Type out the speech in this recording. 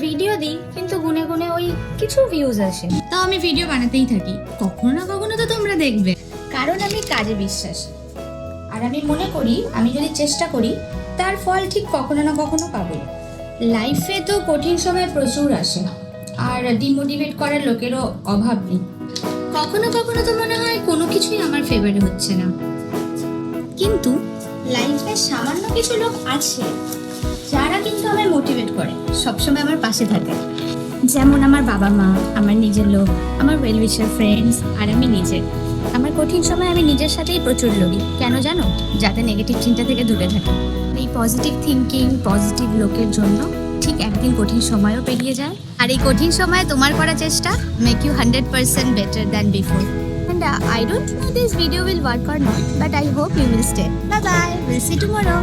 Video দিই কিন্তু গুনে গুনে ওই কিছু ভিউজ আসে। তাও আমি ভিডিও বানাতেই থাকি, কখনো না কখনো তো তোমরা দেখবে। কারণ আমি কাজে বিশ্বাসী, আর আমি মনে করি আমি যদি চেষ্টা করি তার ফল ঠিক কখনো না কখনো পাবো। লাইফে তো কঠিন সময় প্রচুর আসে, আর ডিমোটিভেট করার লোকেরও অভাব নেই। কখনো কখনো তো মনে হয় কোনো কিছুই আমার ফেভারে হচ্ছে না, কিন্তু লাইফে সামান্য কিছু লোক আছে যারা কিন্তু আমায় মোটিভেট করে, সবসময় আমার পাশে থাকে। যেমন আমার বাবা মা, আমার নিজের লোক, আমার ওয়েল উইশার ফ্রেন্ডস, আর আমি নিজে। আমার কঠিন সময় আমি নিজের সাথেই প্রচুর লড়ি। কেন জানো? যাতে নেগেটিভ চিন্তা থেকে দূরে থাকি। এই পজিটিভ থিঙ্কিং, পজিটিভ লোকের জন্য ঠিক একদিন কঠিন সময়ও পেরিয়ে যায়। আর এই কঠিন সময়ে তোমার করা চেষ্টা make you 100% better than before. And I don't know this video will work or not, but I hope you will stay. Bye bye. We'll see tomorrow.